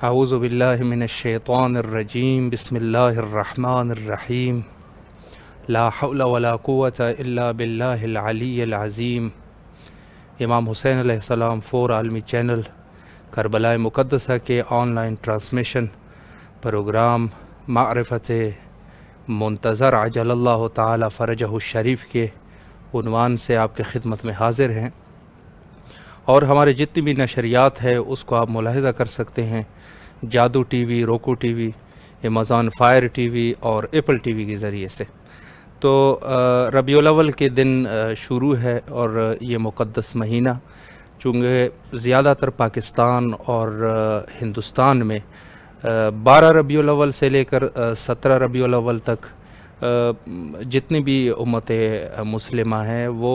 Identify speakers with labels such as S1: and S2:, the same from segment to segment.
S1: اعوذ باللہ من الشیطان الرجیم بسم اللہ الرحمن الرحیم لا حول ولا قوة الا باللہ العلی العظیم۔ امام حسین علیہ السلام 4 عالمی چینل کربلا مقدسہ کے آن لائن ٹرانسمیشن پروگرام معرفت منتظر عجل اللہ تعالی فرجہ الشریف کے عنوان سے آپ کے خدمت میں حاضر ہیں، اور ہمارے جتنی بھی نشریات ہے اس کو آپ ملاحظہ کر سکتے ہیں جادو ٹی وی، روکو T V, Amazon fire T V اور ایپل ٹی وی کے ذریعے سے۔ تو ربیع الاول کے دن شروع ہے، اور یہ مقدس مہینہ چونکہ زیادہ تر پاکستان اور ہندوستان میں 12 ربیع الاول سے لے کر 17 ربیع الاول تک جتنی بھی امت مسلمہ ہیں وہ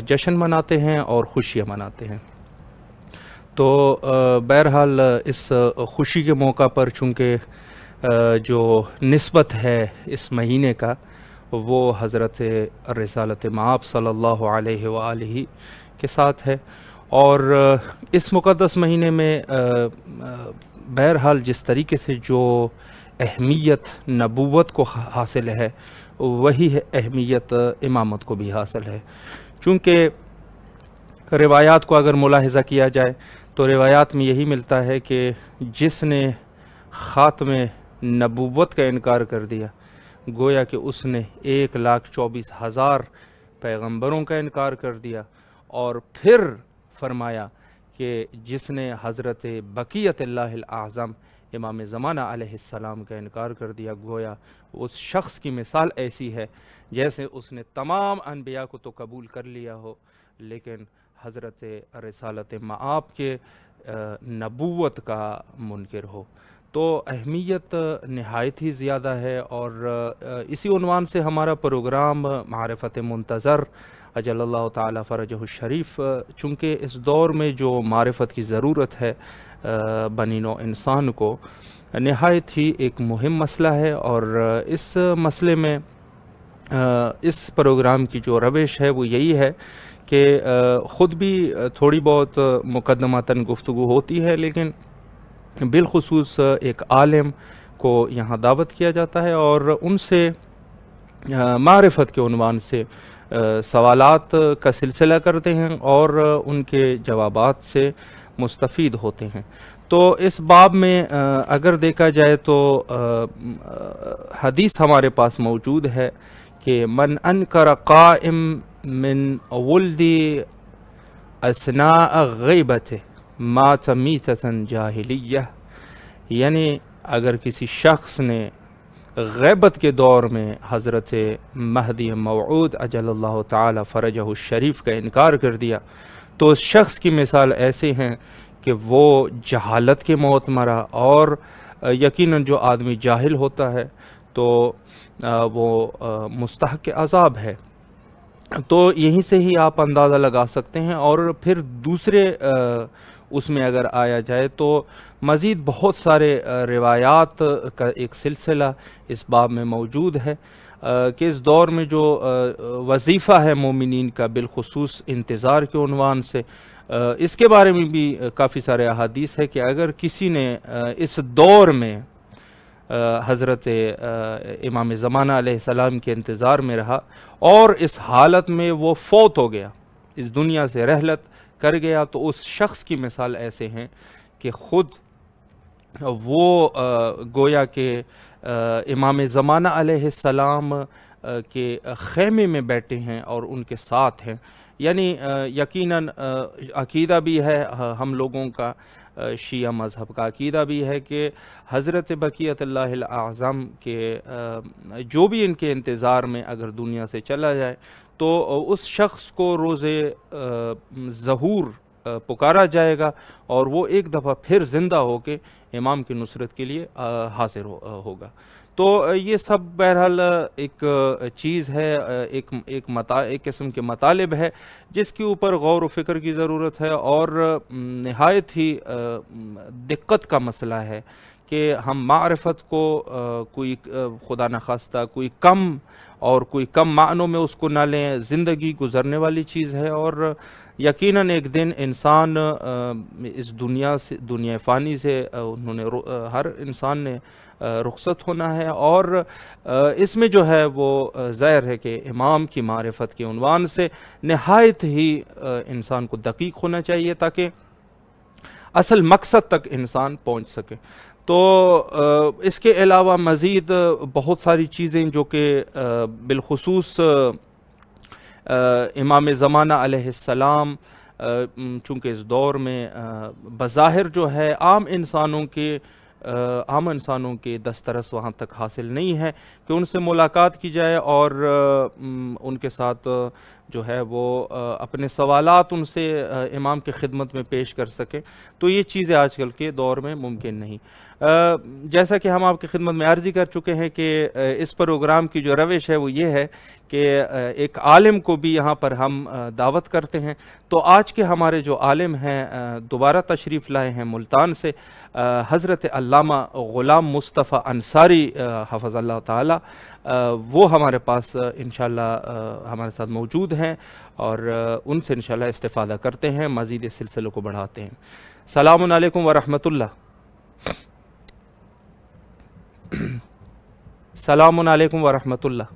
S1: جشن مناتے ہیں اور خوشیاں مناتے ہیں۔ تو بہرحال اس خوشی کے موقع پر چونکہ جو نسبت ہے اس مہینے کا وہ حضرت رسالت مآب صلی اللہ علیہ وآلہ کے ساتھ ہے، اور اس مقدس مہینے میں بہرحال جس طریقے سے جو اہمیت نبوت کو حاصل ہے وہی اہمیت امامت کو بھی حاصل ہے۔ چونکہ روایات کو اگر ملاحظہ کیا جائے تو روایات میں یہی ملتا ہے کہ جس نے خاتم نبوت کا انکار کر دیا گویا کہ اس نے 1,24,000 پیغمبروں کا انکار کر دیا، اور پھر فرمایا کہ جس نے حضرت بقیت اللہ الاعظم امام زمانہ علیہ السلام کا انکار کر دیا گویا اس شخص کی مثال ایسی ہے جیسے اس نے تمام انبیاء کو تو قبول کر لیا ہو لیکن حضرت رسالت مآب کے نبوت کا منکر ہو۔ تو اہمیت نہایت ہی زیادہ ہے، اور اسی عنوان سے ہمارا پروگرام معرفت منتظر اجل اللہ تعالی فرجہ الشریف، چونکہ اس دور میں جو معرفت کی ضرورت ہے بنی نوع انسان کو، نہایت ہی ایک مہم مسئلہ ہے، اور اس مسئلے میں اس پروگرام کی جو روش ہے وہ یہی ہے کہ خود بھی تھوڑی بہت مقدماتاً گفتگو ہوتی ہے، لیکن بالخصوص ایک عالم کو یہاں دعوت کیا جاتا ہے اور ان سے معرفت کے عنوان سے سوالات کا سلسلہ کرتے ہیں اور ان کے جوابات سے مستفید ہوتے ہیں۔ تو اس باب میں اگر دیکھا جائے تو حدیث ہمارے پاس موجود ہے کہ من انکر قائم من ولدی اثناء غیبت مات میتۃ جاہلیہ، یعنی اگر کسی شخص نے غیبت کے دور میں حضرت مہدی موعود اجل اللہ تعالی فرجہ الشریف کا انکار کر دیا تو اس شخص کی مثال ایسے ہیں کہ وہ جہالت کے موت مرا، اور یقیناً جو آدمی جاہل ہوتا ہے تو وہ مستحق عذاب ہے۔ تو یہیں سے ہی آپ اندازہ لگا سکتے ہیں، اور پھر دوسرے اس میں اگر آیا جائے تو مزید بہت سارے روایات کا ایک سلسلہ اس باب میں موجود ہے کہ اس دور میں جو وظیفہ ہے مومنین کا بالخصوص انتظار کے عنوان سے، اس کے بارے میں بھی کافی سارے احادیث ہے کہ اگر کسی نے اس دور میں حضرت امام زمانہ علیہ السلام کے انتظار میں رہا اور اس حالت میں وہ فوت ہو گیا، اس دنیا سے رحلت کر گیا، تو اس شخص کی مثال ایسے ہیں کہ خود وہ گویا کہ امام زمانہ علیہ السلام کے خیمے میں بیٹھے ہیں اور ان کے ساتھ ہیں۔ یعنی یقیناً عقیدہ بھی ہے ہم لوگوں کا، شیعہ مذہب کا عقیدہ بھی ہے کہ حضرت بقیت اللہ الاعظم کے جو بھی ان کے انتظار میں اگر دنیا سے چلا جائے تو اس شخص کو روز ظہور پکارا جائے گا اور وہ ایک دفعہ پھر زندہ ہو کے امام کی نصرت کے لیے حاضر ہوگا۔ تو یہ سب بہرحال ایک چیز ہے، ایک قسم کے مطالب ہے جس کے اوپر غور و فکر کی ضرورت ہے، اور نہایت ہی دقت کا مسئلہ ہے کہ ہم معرفت کو کوئی خدا نخواستہ کوئی کم اور کوئی کم معنوں میں اس کو نہ لیں. زندگی گزرنے والی چیز ہے اور یقیناً ایک دن انسان اس دنیا سے، دنیا فانی سے ہر انسان نے رخصت ہونا ہے. اور اس میں جو ہے وہ ظاہر ہے کہ امام کی معرفت کے عنوان سے نہایت ہی انسان کو دقیق ہونا چاہیے تاکہ اصل مقصد تک انسان پہنچ سکے. تو اس کے علاوہ مزید بہت ساری چیزیں جو کہ بالخصوص امام زمانہ علیہ السلام چونکہ اس دور میں بظاہر جو ہے عام انسانوں کے دسترس وہاں تک حاصل نہیں ہے کہ ان سے ملاقات کی جائے اور ان کے ساتھ جو ہے وہ اپنے سوالات ان سے امام کی خدمت میں پیش کر سکیں. تو یہ چیزیں آج کل کے دور میں ممکن نہیں. جیسا کہ ہم آپ کی خدمت میں عرضی کر چکے ہیں کہ اس پروگرام کی جو روش ہے وہ یہ ہے کہ ایک عالم کو بھی یہاں پر ہم دعوت کرتے ہیں. تو آج کے ہمارے جو عالم ہیں دوبارہ تشریف لائے ہیں ملتان سے، حضرت علامہ غلام مصطفیٰ انصاری حفظ اللہ تعالی. وہ ہمارے پاس انشاءاللہ ہمارے ساتھ موجود ہیں اور ان سے انشاءاللہ استفادہ کرتے ہیں، مزید اس سلسلے کو بڑھاتے ہیں. السلام علیکم ورحمۃ اللہ. السلام علیکم ورحمۃ اللہ.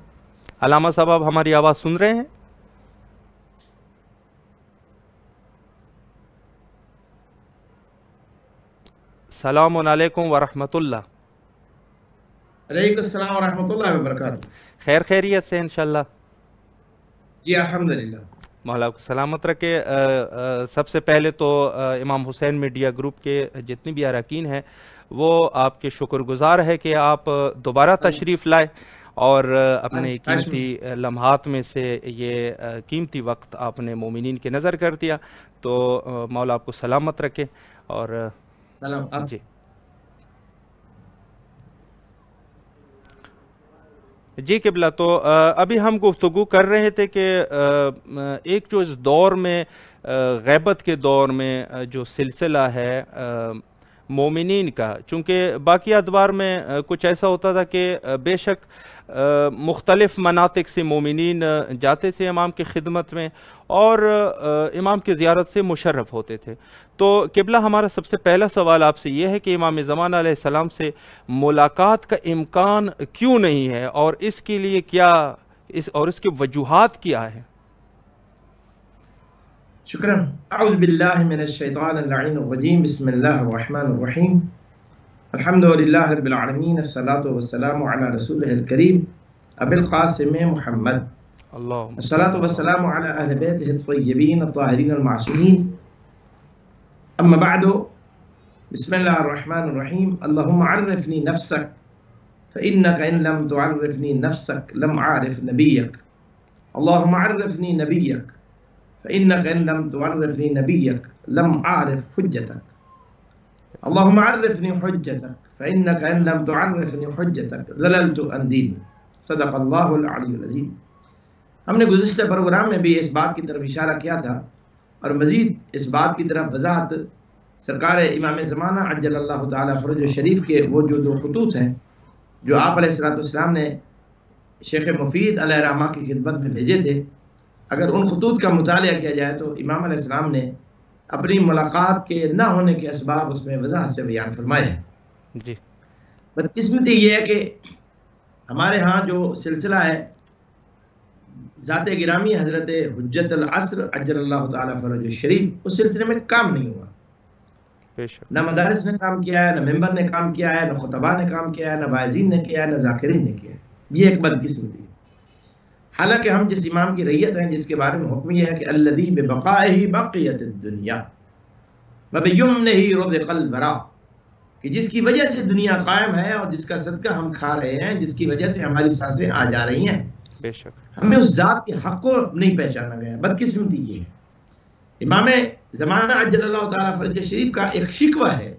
S1: علامہ صاحب آپ ہماری آواز سن رہے ہیں؟ السلام علیکم ورحمۃ اللہ.
S2: علیکم السلام ورحمۃ اللہ وبرکاتہ.
S1: خیر خیریت سے انشاءاللہ؟
S2: جی الحمدللہ.
S1: مولا کو سلامت رکھے. سب سے پہلے تو امام حسین میڈیا گروپ کے جتنی بھی اراکین ہیں وہ آپ کے شکر گزار ہے کہ آپ دوبارہ تشریف لائے اور اپنے قیمتی لمحات میں سے یہ قیمتی وقت آپ نے مومنین کے نظر کر دیا. تو مولا آپ کو سلامت رکھے. اور
S2: سلام.
S1: جی جی قبلہ. تو ابھی ہم گفتگو کر رہے تھے کہ ایک جو اس دور میں غیبت کے دور میں جو سلسلہ ہے مومنین کا، چونکہ باقی ادوار میں کچھ ایسا ہوتا تھا کہ بے شک مختلف مناطق سے مومنین جاتے تھے امام کی خدمت میں اور امام کی زیارت سے مشرف ہوتے تھے. تو قبلہ ہمارا سب سے پہلا سوال آپ سے یہ ہے کہ امام زمانہ علیہ السلام سے ملاقات کا امکان کیوں نہیں ہے اور اس کے لیے کیا اور اس کی وجوہات کیا ہے؟
S2: شکرا. اعوذ باللہ من الشیطان اللعین الرجیم. بسم اللہ الرحمن الرحیم. الحمدللہ رب العالمین. الصلاة والسلام علی رسولہ الکریم ابی القاسم محمد. الصلاة والسلام علی اہل بیتہ الطیبین الطاہرین المعصومین. اما بعد. بسم اللہ الرحمن الرحیم. اللہم عرفنی نفسک فإنک ان لم تعرفنی نفسک لم عارف نبیک. اللہم عرفنی نبیک فإنك إن لم تعرفني نبيك لم أعرف حجتك. اللهم عرفني حجتك فإنك إن لم تعرفني حجتك ضللت عن ديني. صدق اللہ العلی العظیم. ہم نے گزشتہ پروگرام میں بھی اس بات کی طرف اشارہ کیا تھا اور مزید اس بات کی طرف وضاحت سرکار امام زمانہ عجل اللہ تعالی فرجہ شریف کے وہ جو 2 خطوط ہیں جو آپ علیہ السلام نے شیخ مفید علیہ الرحمہ کی خدمت میں بھیجے تھے. اگر ان خطوط کا مطالعہ کیا جائے تو امام علیہ السلام نے اپنی ملاقات کے نہ ہونے کے اسباب اس میں وضاحت سے بیان فرمائے ہیں.
S1: جی
S2: بدقسمتی یہ ہے کہ ہمارے ہاں جو سلسلہ ہے ذات گرامی حضرت حجت العصر عجل اللہ تعالی فرجہ شریف اس سلسلے میں کام نہیں ہوا. نہ مدارس نے کام کیا ہے، نہ ممبر نے کام کیا ہے، نہ خطبہ نے کام کیا ہے، نہ واعظین نے کیا ہے، نہ ذاکرین نے کیا ہے. یہ ایک بدقسمتی ہے. حالانکہ ہم جس امام کی رعیت ہیں جس کے بارے میں حکم یہ ہے کہ الذی ببقائہ بقیت الدنیا وبیمنہ رزق الورا، کہ جس کی وجہ سے دنیا قائم ہے اور جس کا صدقہ ہم کھا رہے ہیں، جس کی وجہ سے ہماری سانسیں آ جا رہی ہیں.
S1: بے شک
S2: ہمیں اس ذات کے حق کو نہیں پہچانا گیا. بدقسمتی یہ ہے. امام زمانہ عجل اللہ تعالیٰ فرجہ شریف کا ایک شکوہ ہے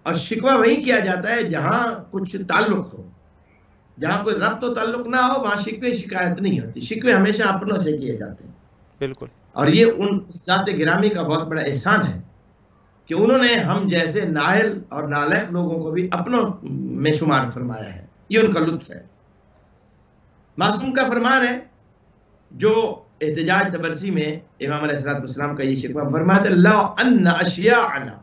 S2: اور شکوہ وہی کیا جاتا ہے جہاں کچھ تعلق ہو. جہاں کوئی ربط و تعلق نہ ہو وہاں شکوے شکایت نہیں ہوتی. شکوے ہمیشہ اپنوں سے کیے جاتے ہیں.
S1: بالکل.
S2: اور یہ ان ذات گرامی کا بہت بڑا احسان ہے کہ انہوں نے ہم جیسے نااہل اور نالائق لوگوں کو بھی اپنوں میں شمار فرمایا ہے. یہ ان کا لطف ہے. معصوم کا فرمان ہے جو احتجاج تبرسی میں امام علیہ السلام کا یہ شکوہ فرماتے لو ان اشیاءنا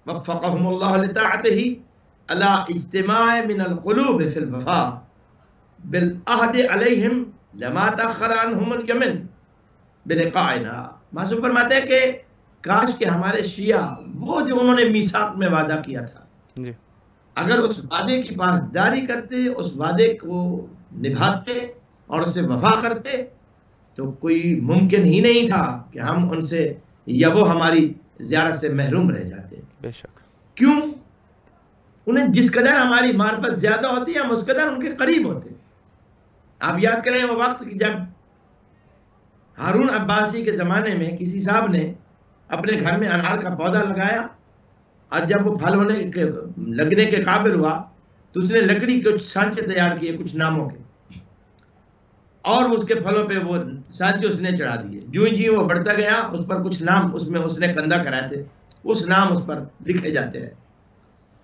S2: وفقهم اللہ لطاعته على اجتماع من القلوب في الوفاء بالعہد علیہم لما تاخر عنہم الجمن بلقائنا. معصوم فرماتے ہیں کہ کاش کہ ہمارے شیعہ وہ جو انہوں نے میثاق میں وعدہ کیا تھا
S1: جی
S2: اگر اس وعدے کی پاسداری کرتے، اس وعدے کو نبھاتے اور اسے وفا کرتے تو کوئی ممکن ہی نہیں تھا کہ ہم ان سے یا وہ ہماری زیارت سے محروم رہ جاتے.
S1: بے شک.
S2: کیوں؟ انہیں جس قدر ہماری معرفت زیادہ ہوتی ہے ہم اس قدر ان کے قریب ہوتے. آپ یاد کریں وہ وقت کہ جب ہارون عباسی کے زمانے میں کسی صاحب نے اپنے گھر میں انار کا پودا لگایا اور جب وہ پھل لگنے کے قابل ہوا تو اس نے لکڑی کے کچھ سانچے تیار کیے کچھ ناموں کے اور اس کے پھلوں پہ وہ سانچے اس نے چڑھا دیے. جو جی وہ بڑھتا گیا اس پر کچھ نام اس نے کندہ کرائے تھے، اس نام اس پر لکھے جاتے ہیں.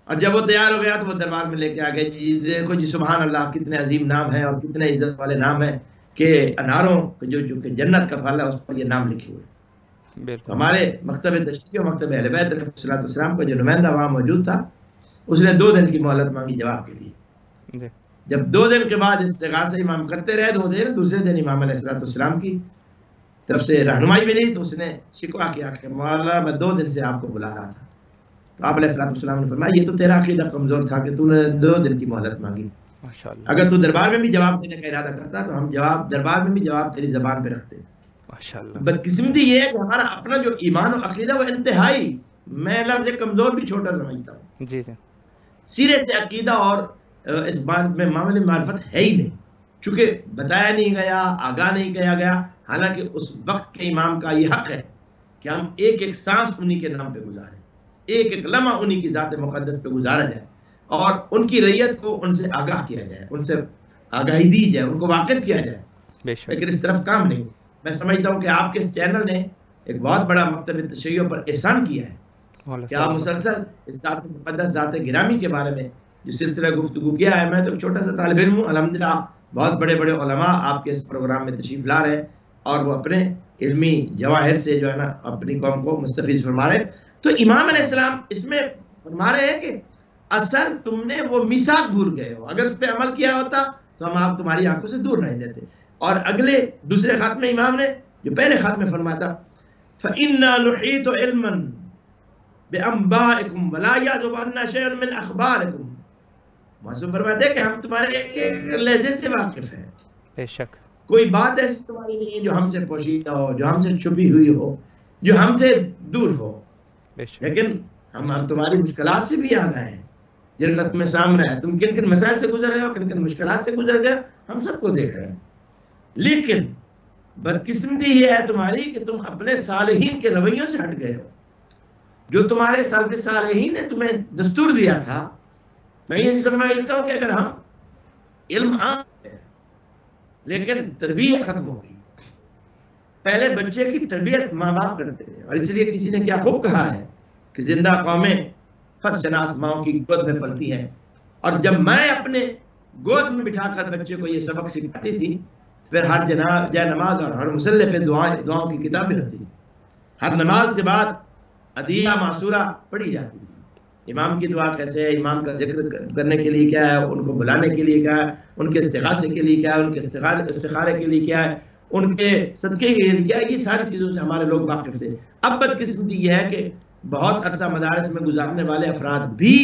S2: اور جب وہ تیار ہو گیا تو وہ دربار میں لے کے آ گئے. جی دیکھو جی سبحان اللہ کتنے عظیم نام ہیں اور کتنے عزت والے نام ہیں کہ اناروں جو کہ جنت کا پھل ہے اس پر یہ نام لکھے ہوئے. ہمارے مکتب تشریح و مکتب اہل بیت علیہ السلام کا جو نمائندہ وہاں موجود تھا اس نے 2 دن کی مہلت مانگی جواب کے لیے. جب 2 دن کے بعد استغاثہ امام کرتے رہے 2 دن، دوسرے دن امام علیہ السلام کی طرف سے رہنمائی ملی تو اس نے شکوہ کیا کہ مولا میں 2 دن سے آپ کو بلا رہا تھا. تو آپ علیہ السلام نے فرمایا یہ تو تیرا عقیدہ کمزور تھا کہ تو نے 2 دن کی مہلت مانگی. اگر تو دربار میں بھی جواب دینے کا ارادہ کرتا تو ہم دربار میں بھی جواب تیری زبان پہ رکھتے. بدقسمتی یہ ہے کہ ہمارا اپنا جو ایمان و عقیدہ وہ انتہائی، میں لفظ کمزور بھی چھوٹا سمجھتا ہوں.
S1: جی جی.
S2: سرے سے عقیدہ اور اس بات میں معاملے معرفت ہے ہی نہیں، چونکہ بتایا نہیں گیا، آگاہ نہیں کیا گیا. حالانکہ اس وقت کے امام کا یہ حق ہے کہ ہم ایک ایک سانس انہی کے نام پہ گزاریں، ایک ایک لمحہ انہی کی ذات مقدس پہ گزارا جائے اور ان کی رعیت کو ان سے آگاہ کیا جائے، ان سے آگاہی دی جائے، ان کو واقف کیا جائے. لیکن اس طرف کام نہیں. میں سمجھتا ہوں کہ آپ کے اس چینل نے ایک بہت بڑا مکتب تشیع پر احسان کیا ہے کہ آپ مسلسل اس ذات مقدس ذات گرامی کے بارے میں جو سلسلہ گفتگو کیا ہے. میں تو ایک چھوٹا سا طالب علم ہوں، الحمدللہ بہت بڑے بڑے علماء آپ کے اس پروگرام میں تشریف لا رہے ہیں اور وہ اپنے علمی جواہر سے جو ہے نا اپنی قوم کو مستفیض فرما رہے ہیں. تو امام علیہ السلام اس میں فرما رہے ہیں کہ اصل تم نے وہ میثاق بھول گئے ہو، اگر اس پہ عمل کیا ہوتا تو ہم آپ تمہاری آنکھوں سے دور نہیں لیتے. اور اگلے دوسرے خط میں امام نے جو پہلے خط میں فرمایا تھا فَإِنَّا نُحِيطُ عِلْمًا بِأَنبَائِكُمْ وَلَا يَعْزُبُ عَنَّا شَيْءٌ مِّنْ أَخْبَارِكُمْ. معصوم فرماتے ہیں کہ ہم تمہارے ایک لہجے سے واقف ہیں.
S1: بے شک
S2: کوئی بات ایسی تمہاری نہیں ہے جو ہم سے پوشیدہ ہو، جو ہم سے چھپی ہوئی ہو، جو ہم سے دور ہو. لیکن ہم تمہاری مشکلات سے بھی آ گئے ہیں جن کا تمہیں سامنا ہے. تم کن کن مسائل سے گزر رہے ہو، کن کن مشکلات سے گزر گئے، ہم سب کو دیکھ رہے ہیں. لیکن بدقسمتی یہ ہے تمہاری کہ تم اپنے صالحین کے رویوں سے ہٹ گئے ہو. جو تمہارے سلف صالحین نے تمہیں دستور دیا تھا، میں یہ سمجھتا ہوں کہ اگر ہم علم عام ہے لیکن تربیت ختم ہو گئی. پہلے بچے کی تربیت ماں باپ کرتے ہیں اور اس لیے کسی نے کیا خوب کہا ہے کہ زندہ قومیں فس شناس ماؤں کی گود میں پلتی ہیں. اور جب میں اپنے گود میں بٹھا کر بچے کو یہ سبق سکھاتی تھی پھر ہر جائے نماز اور ہر مصلی پہ دعاؤں کی کتابیں ہوتی تھی. ہر نماز کے بعد عدیہ معصورہ پڑھی جاتی تھی. امام کی دعا کیسے ہے، امام کا ذکر کرنے کے لیے کیا ہے، ان کو بلانے کے لیے کیا ہے، ان کے استغاثے کے لیے کیا ہے، ان کے استخارے کے لیے کیا ہے، ان کے صدقے کے لیے کیا ہے، یہ ساری چیزوں سے ہمارے لوگ واقف تھے. اب بدقسمتی یہ ہے کہ بہت عرصہ مدارس میں گزارنے والے افراد بھی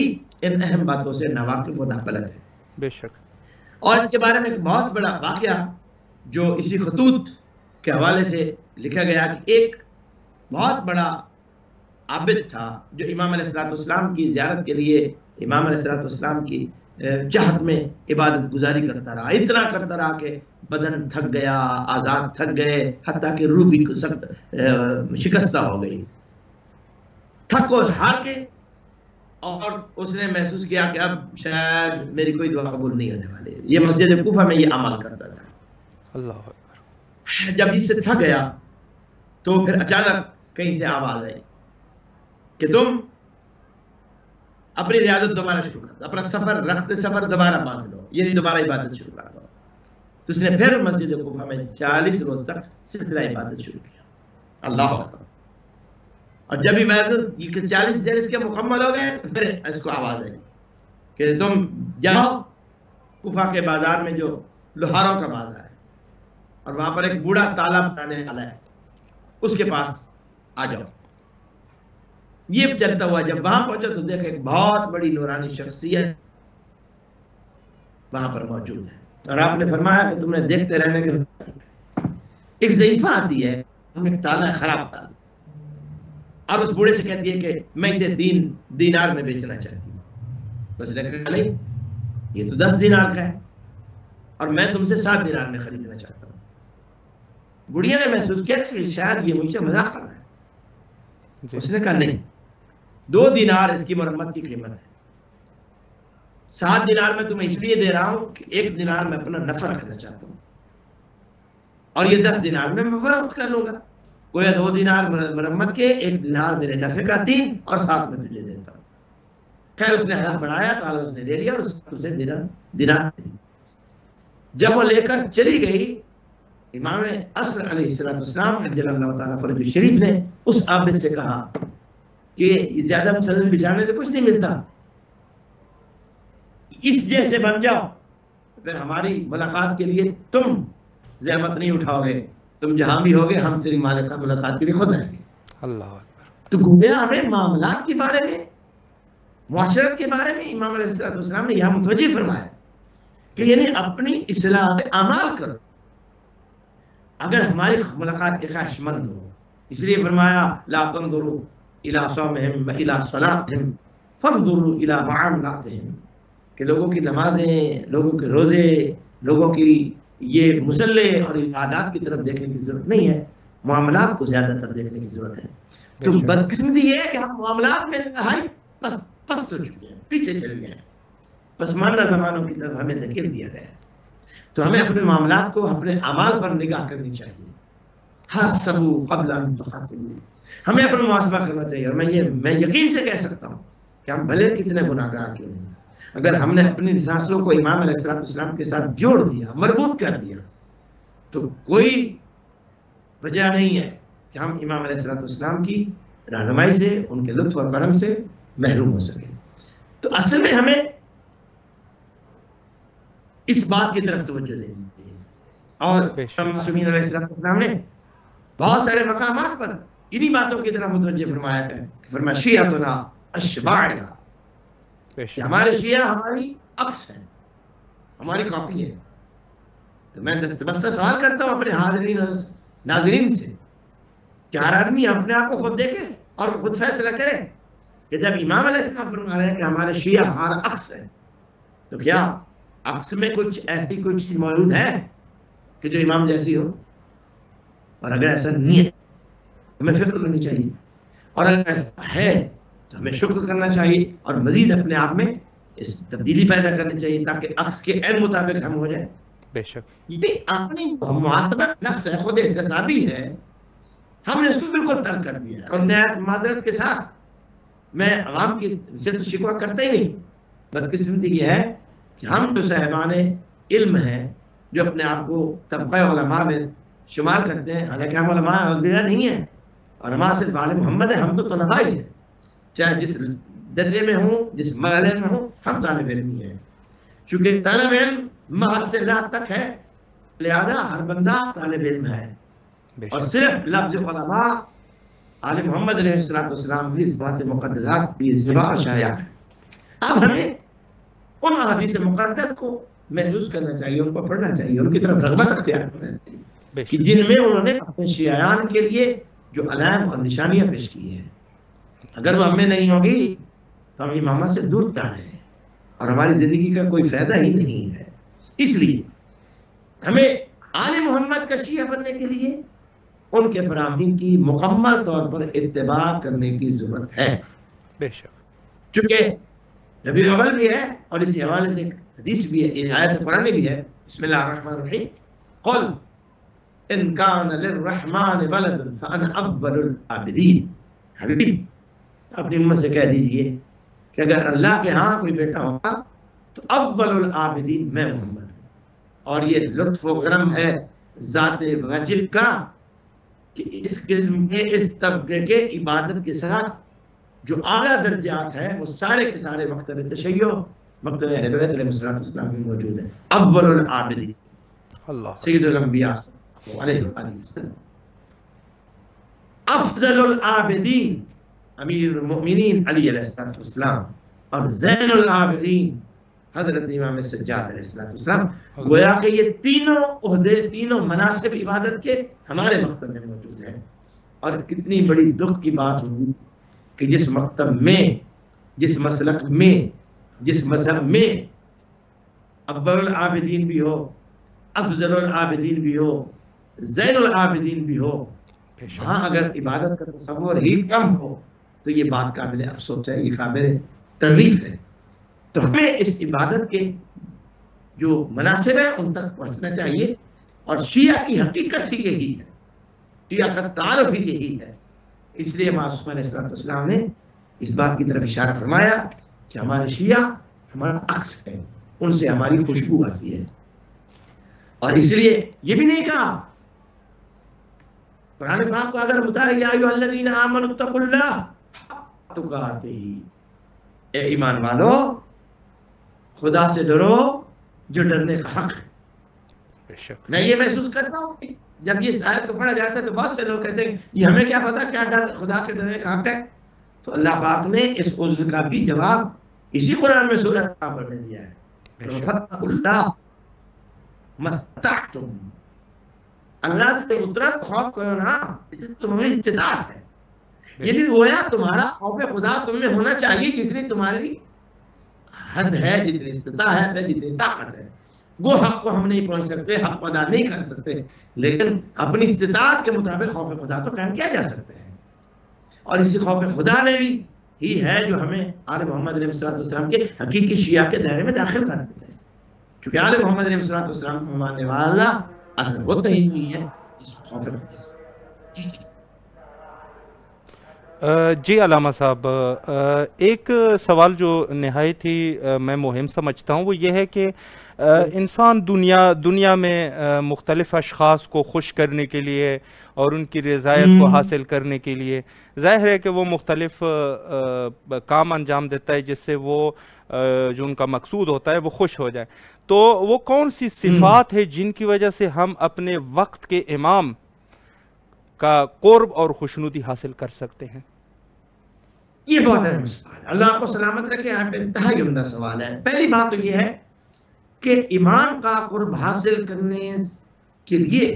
S2: ان اہم باتوں سے ناواقف و نابلد ہیں.
S1: بے شک.
S2: اور اس کے بارے میں ایک بہت بڑا واقعہ جو اسی خطوط کے حوالے سے لکھا گیا کہ ایک بہت بڑا عابد تھا جو امام علیہ السلام کی زیارت کے لیے امام علیہ السلام کی چاہت میں عبادت گزاری کرتا رہا. اتنا کرتا رہا کہ بدن تھک گیا، آزاد تھک گئے، حتیٰ کہ روح بھی سخت شکستہ ہو گئی. تھک و ہار کے اور اس نے محسوس کیا کہ اب شاید میری کوئی دعا قبول نہیں ہونے والی. یہ مسجد کوفہ میں یہ عمل کرتا تھا.
S1: اللہ اکبر.
S2: جب اس سے تھک گیا تو پھر اچانک کہیں سے آواز آئی کہ تم اپنی ریاضت دوبارہ شروع کر دو، اپنا سفر رخت سفر دوبارہ باندھ لو، یعنی دوبارہ عبادت شروع کر دو. تو اس نے پھر مسجد کوفہ میں 40 روز تک سلسلہ عبادت شروع کیا. اللہ اکبر. اور جب عبادت 40 دن اس کے مکمل ہو گئے تو پھر اس کو آواز آئی کہ تم جاؤ کوفہ کے بازار میں جو لوہاروں کا بازار ہے، اور وہاں پر ایک بوڑھا تالا بنانے والا ہے، اس کے پاس آ جاؤ. یہ چلتا ہوا جب وہاں پہنچا تو دیکھا ایک بہت بڑی نورانی شخصیت وہاں پر موجود ہے. اور آپ نے فرمایا کہ تم نے دیکھتے رہنے کے ایک ضعیفہ آتی ہے، ایک تالا خراب تالا، اور اس بوڑھے سے کہتی ہے کہ میں اسے 3 دینار میں بیچنا چاہتی ہوں. تو اس نے کہا نہیں، یہ تو 10 دینار کا ہے اور میں تم سے 7 دینار میں خریدنا چاہتا ہوں. بڑھیا نے محسوس کیا کہ شاید یہ مجھ سے مذاق کر رہا ہے. اس نے کہا نہیں، 2 دینار اس کی مرمت کی قیمت ہے، 7 دینار میں تمہیں اس لیے دے رہا ہوں کہ 1 دینار میں اپنا نفع رکھنا چاہتا ہوں، اور یہ 10 دینار میں فروخت کر لوں گا. گویا 2 دینار مرمت کے، 1 دینار میرے نفع کا، 3 اور 7 میں تجھے دیتا ہوں. خیر اس نے ہاتھ بڑھایا تو اس نے لے لیا اور اسے دینار دے دی. جب وہ لے کر چلی گئی، امام عصر علیہ السلام عجل اللہ تعالیٰ فرج الشریف نے اس عابد سے کہا کہ زیادہ مسلم بچانے سے کچھ نہیں ملتا، اس جیسے بن جاؤ، پھر ہماری ملاقات کے لیے تم زحمت نہیں اٹھاؤ گے، تم جہاں بھی ہوگے ہم تیری ملاقات کے لیے خود آئیں گے.
S1: اللہ اکبر.
S2: تو گویا ہمیں معاملات کے بارے میں، معاشرت کے بارے میں امام علیہ السلام نے یہاں متوجہ فرمایا کہ یعنی اپنی اصلاح اعمال کرو. اگر ہماری ملاقات کے خواہش مند ہو، اس لیے فرمایا لا تنظروا الى صومهم والى صلاتهم فانظروا الى معاملاتهم، کہ لوگوں کی نمازیں، لوگوں کے روزے، لوگوں کی یہ مصلے اور عبادات کی طرف دیکھنے کی ضرورت نہیں ہے، معاملات کو زیادہ تر دیکھنے کی ضرورت ہے. تو بدقسمتی یہ ہے کہ ہم معاملات میں پست ہو چکے ہیں، پیچھے چل گئے ہیں، پسماندہ زمانوں کی طرف ہمیں دھکیل دیا گیا ہے. تو ہمیں اپنے معاملات کو اپنے اعمال پر نگاہ کرنی چاہیے. حاسبوا قبل ان تحاسبوا، ہمیں اپنا محاسبہ کرنا چاہیے. اور میں یقین سے کہہ سکتا ہوں کہ ہم بھلے کتنے گناہگار کیوں نہیں، اگر ہم نے اپنی نساسوں کو امام علیہ السلام کے ساتھ جوڑ دیا، مربوط کر دیا، تو کوئی وجہ نہیں ہے کہ ہم امام علیہ السلام کی رہنمائی سے، ان کے لطف اور کرم سے محروم ہو سکیں. تو اصل میں ہمیں اس بات کی طرف توجہ دینی چاہیے. اور معصومین علیہ السلام نے بہت سارے مقامات پر انہی باتوں کی طرف متوجہ فرمایا ہے. فرمایا شیعتنا اشباعنا، ہمارے شیعہ ہماری عکس ہیں، ہماری کاپی ہے. تو میں بس سوال کرتا ہوں اپنے حاضرین اور ناظرین سے کہ ہر آدمی اپنے آپ کو خود دیکھے اور خود فیصلہ کرے کہ جب امام علیہ السلام فرما رہے ہیں کہ ہمارے شیعہ ہمارا عکس ہے، تو کیا عکس میں کچھ ایسی کوئی چیز موجود ہے کہ جو امام جیسی ہو؟ اور اگر ایسا نہیں ہے ہمیں فکر کرنی چاہیے، اور اگر ایسا ہے تو ہمیں شکر کرنا چاہیے اور مزید اپنے آپ میں اس تبدیلی پیدا کرنی چاہیے تاکہ عکس کے عین مطابق ہم ہو جائیں.
S1: بے شک
S2: یہ اپنی محاسبہ نفس ہے، خود احتسابی ہے، ہم نے اس کو بالکل ترک کر دیا. اور نہایت معذرت کے ساتھ میں عوام کی سے تو شکوہ کرتا ہی نہیں. بدقسمتی یہ ہے کہ ہم جو صاحبان علم ہیں، جو اپنے آپ کو طبقہ علماء میں شمار کرتے ہیں، حالانکہ ہم علماء اولیاء نہیں ہیں، علماء صرف آل محمد ہیں، ہم تو طلباء ہی ہیں، چاہے جس درجے میں ہوں، جس مرحلے میں ہوں، ہم طالب علم ہی ہیں. چونکہ طالب علم محض سے لا تک ہے، لہذا ہر بندہ طالب علم ہے. اور صرف لفظ علماء آل محمد علیہ السلام کی بات مقدسات کی زبا اور شایع ہے. اب ہمیں ان احادیث مقدس کو محسوس کرنا چاہیے، ان کو پڑھنا چاہیے، ان کی طرف رغبت اختیار کرنا چاہیے کہ جن میں انہوں نے اپنے شیعیان کے لیے جو علائم اور نشانیاں پیش کی ہیں، اگر وہ ہمیں نہیں ہوگی تو ہم امامت سے دور جا رہے ہیں اور ہماری زندگی کا کوئی فائدہ ہی نہیں ہے. اس لیے ہمیں آل محمد کا شیعہ بننے کے لیے ان کے فرامین کی مکمل طور پر اتباع کرنے کی ضرورت ہے.
S1: بے شک.
S2: چونکہ ربیع الاول بھی ہے اور اسی حوالے سے ایک حدیث بھی ہے، آیت قرآن بھی ہے. بسم اللہ الرحمن الرحیم. قل ان کان للرحمن ولد فانا اول العابدین. حبیبی اپنی امت سے کہہ دیجئے کہ اگر اللہ کے ہاں کوئی بیٹا ہوگا تو اول العابدین میں محمد ہوں. اور یہ لطف و کرم ہے ذات واجب کا کہ اس قسم کے اس طبقے کے عبادت کے ساتھ جو اعلیٰ درجات ہیں وہ سارے کے سارے مکتب تشیع مکتب اہل بیت علیہ السلام میں موجود ہیں. اول العابدین
S1: اللہ
S2: سید الانبیاء صلی اللہ علیہ وسلم. افضل العابدین امیر المؤمنین علی علیہ السلام اور زین العابدین حضرت امام سجاد علیہ السلام. گویا کہ یہ تینوں عہدے تینوں مناصب عبادت کے ہمارے مکتب میں موجود ہیں. اور کتنی بڑی دکھ کی بات ہوگی کہ جس مکتب میں جس مسلک میں جس مذہب میں اول العابدین بھی ہو افضل العابدین بھی ہو زین العابدین بھی ہو وہاں اگر عبادت کا تصور ہی کم ہو تو یہ بات قابل افسوس ہے، یہ قابل تعریف ہے. تو ہمیں اس عبادت کے جو مناسب ہیں ان تک پہنچنا چاہیے. اور شیعہ کی حقیقت ہی یہی ہے، شیعہ کا تعارف ہی یہی ہے. اس لیے معصوم علیہ السلام نے اس بات کی طرف اشارہ فرمایا کہ ہمارے شیعہ ہمارا عکس ہے، ان سے ہماری خوشبو آتی ہے. اور اس لیے یہ بھی نہیں کہا قرآن پاک کو اگر مطالعہ یا ایھا الذین آمنوا اتقوا اللہ حق تقاتہ، اے ایمان والو خدا سے ڈرو جو ڈرنے کا حق ہے.
S1: بے شک
S2: میں یہ محسوس کرتا ہوں کہ جب یہ آیت کو پڑھا جاتا ہے تو بہت سے لوگ کہتے ہیں یہ ہمیں کیا پتا کیا ڈر خدا کے ڈرنے کا حق ہے. تو اللہ پاک نے اس عذر کا بھی جواب اسی قرآن میں سورۃ کافر میں دیا ہے. فاتقوا اللہ ما استطعتم، اللہ سے اتنا خوف کرو نا تمہیں استطاعت ہے. یہ بھی گویا تمہارا خوف خدا تم میں ہونا چاہیے جتنی تمہاری حد ہے، جتنی استطاعت ہے، جتنی طاقت ہے. وہ حق کو ہم نہیں پہنچ سکتے، حق ادا نہیں کر سکتے، لیکن اپنی استطاعت کے مطابق خوف خدا تو قائم کیا جا سکتا ہے. اور اسی خوف خدا میں بھی ہی ہے جو ہمیں آل محمد علیہ السلام کے حقیقی شیعہ کے دائرے میں داخل کر دیتا ہے. کیونکہ آل محمد علیہ السلام کو ماننے والا اصل وہ تہین ہوئی ہے جس خوف خدا. جی جی
S1: جی علامہ صاحب، ایک سوال جو نہایت ہی میں مہم سمجھتا ہوں وہ یہ ہے کہ انسان دنیا میں مختلف اشخاص کو خوش کرنے کے لیے اور ان کی رضایت کو حاصل کرنے کے لیے ظاہر ہے کہ وہ مختلف کام انجام دیتا ہے جس سے وہ جو ان کا مقصود ہوتا ہے وہ خوش ہو جائے. تو وہ کون سی صفات ہے جن کی وجہ سے ہم اپنے وقت کے امام کا قرب اور خوشنودی حاصل کر سکتے ہیں؟
S2: یہ بہت اہم سوال ہے، اللہ آپ کو سلامت رکھے. یہاں پہ انتہائی عمدہ سوال ہے. پہلی بات تو یہ ہے کہ امام کا قرب حاصل کرنے کے لیے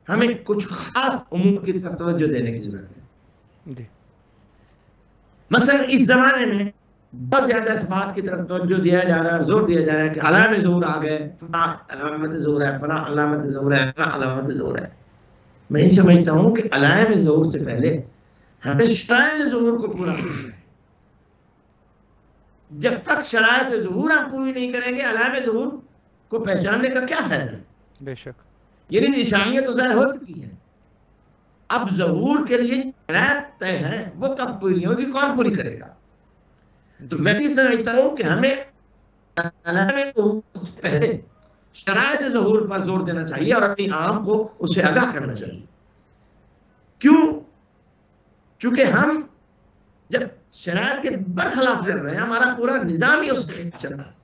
S2: ہمیں کچھ خاص امور کی طرف توجہ دینے کی ضرورت ہے.
S1: جی
S2: مثلا اس زمانے میں بہت زیادہ اس بات کی طرف توجہ دیا جا رہا ہے، زور دیا جا رہا ہے کہ علامت ظہور آ گئے، فلاں علامت ظہور ہے، فلاں علامت ظہور ہے، فلاں علامت ظہور ہے. میں یہ سمجھتا ہوں کہ علائم ظہور سے پہلے ہمیں شرائط ظہور کو پورا کرنا ہے. جب تک شرائط ظہور ہم پوری نہیں کریں گے علائم ظہور کو پہچاننے کا کیا فائدہ ہے؟
S1: بے شک.
S2: یعنی نشانیاں تو ظاہر ہو چکی ہیں، اب ظہور کے لیے شرائط طے ہیں، وہ کب پوری ہوگی، کون پوری کرے گا؟ تو میں بھی سمجھتا ہوں کہ ہمیں علائم ظہور سے پہلے شرائط ظہور پر زور دینا چاہیے اور اپنی عام کو اس سے آگاہ کرنا چاہیے. کیوں؟ چونکہ ہم جب شرائط کے برخلاف چل رہے ہیں، ہمارا پورا نظام ہی اس کے خلاف چل رہا ہے.